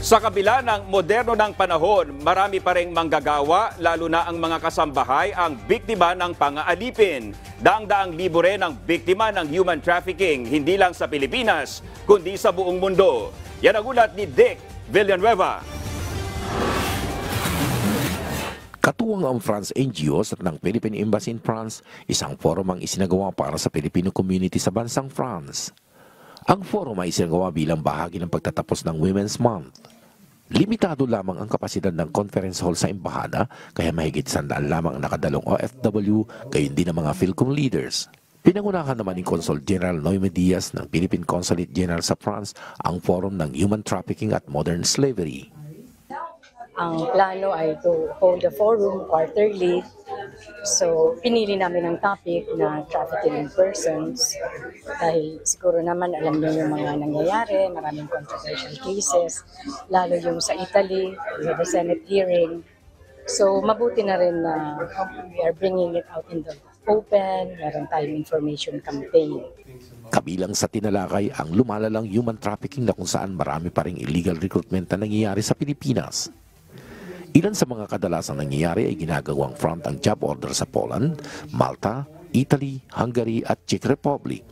Sa kabila ng moderno ng panahon, marami pa ring manggagawa, lalo na ang mga kasambahay ang biktima ng pang-aalipin. Daang-daang libo rin ang biktima ng human trafficking, hindi lang sa Pilipinas, kundi sa buong mundo. Yan ang ulat ni Dick Villanueva. Katuwang ang France NGOs at ng Philippine Embassy in France, isang forum ang isinagawa para sa Filipino community sa bansang France. Ang forum ay isinagawa bilang bahagi ng pagtatapos ng Women's Month. Limitado lamang ang kapasidad ng conference hall sa embahada, kaya mahigit 100 lamang ang nakadalong OFW, gayon din ang mga Philcom leaders. Pinangunahan naman ni Consul General Noime Diaz ng Philippine Consulate General sa France ang forum ng human trafficking at modern slavery. Ang plano ay to hold a forum quarterly. So, pinili namin ang topic na trafficking in persons dahil siguro naman alam niyo yung mga nangyayari, maraming controversial cases, lalo yung sa Italy, we had a Senate hearing. So, mabuti na rin na we are bringing it out in the open, meron tayong information campaign. Kabilang sa tinalakay ang lumalalang human trafficking na kung saan marami pa ring illegal recruitment na nangyayari sa Pilipinas. Ilan sa mga kadalasang nangyayari ay ginagawang front ang job order sa Poland, Malta, Italy, Hungary at Czech Republic.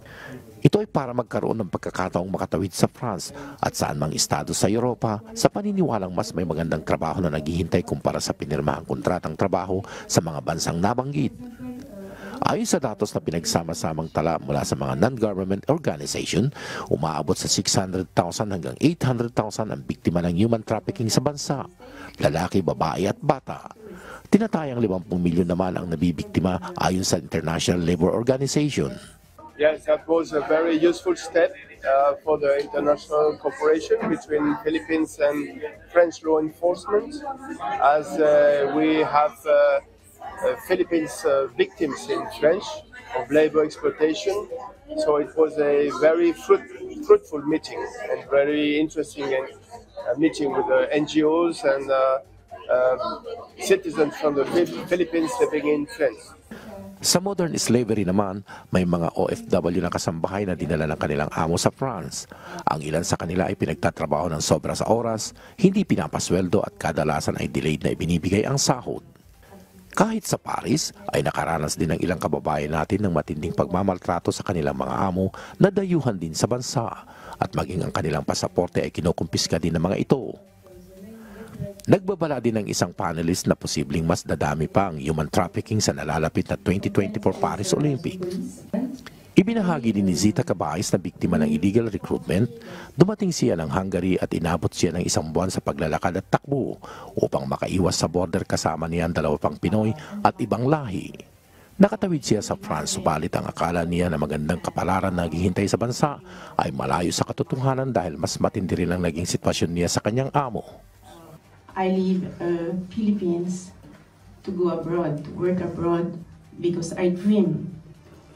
Ito ay para magkaroon ng pagkakataong makatawid sa France at saan mang estado sa Europa sa paniniwalang mas may magandang trabaho na naghihintay kumpara sa pinirmahang kontratang trabaho sa mga bansang nabanggit. Ayon sa datos na pinagsama-samang tala mula sa mga non-government organization, umaabot sa 600,000 hanggang 800,000 ang biktima ng human trafficking sa bansa, lalaki, babae at bata. Tinatayang 50 milyon naman ang nabibiktima ayon sa International Labour Organization. Yes, that was a very useful step for the international cooperation between Philippines and French law enforcement, as we have Philippines victims in French of labor exploitation. So it was a very fruitful meeting and very interesting meeting with the NGOs and citizens from the Philippines living in France. Sa modern slavery naman, may mga OFW na kasambahay na dinala ng kanilang amo sa France. Ang ilan sa kanila ay pinagtatrabaho ng sobra sa oras, hindi pinapasweldo at kadalasan ay delayed na ibinibigay ang sahod. Kahit sa Paris, ay nakaranas din ng ilang kababayan natin ng matinding pagmamaltrato sa kanilang mga amo na dayuhan din sa bansa at maging ang kanilang pasaporte ay kinukumpiska din ng mga ito. Nagbabala din ng isang panelist na posibleng mas dadami pa ang human trafficking sa nalalapit na 2024 Paris Olympics. Ibinahagi din ni Zita Cabayes na biktima ng illegal recruitment, dumating siya ng Hungary at inabot siya ng 1 buwan sa paglalakad at takbo upang makaiwas sa border kasama niya ang 2 pang Pinoy at ibang lahi. Nakatawid siya sa France, subalit ang akala niya na magandang kapalaran na naghihintay sa bansa ay malayo sa katotohanan dahil mas matindi rin ang naging sitwasyon niya sa kanyang amo. I leave Philippines to go abroad, to work abroad because I dream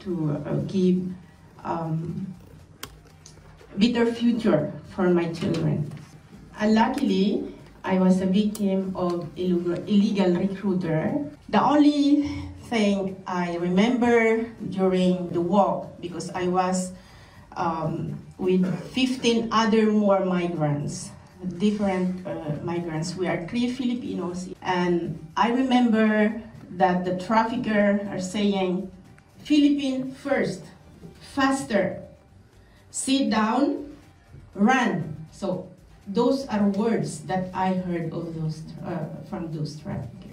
to give better future for my children. Luckily, I was a victim of illegal recruiter. The only thing I remember during the walk, because I was with 15 other more migrants, different migrants. We are 3 Filipinos, and I remember that the trafficker are saying, Philippine first, faster, sit down, run. So those are words that I heard of those from those traffickers.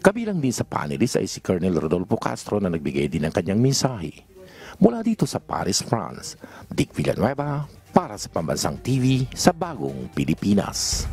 Kabilang din sa panelist ay si Colonel Rodolfo Castro na nagbigay din ng kanyang mensahe. Mula dito sa Paris, France, Dick Villanueva para sa Pambansang TV sa Bagong Pilipinas.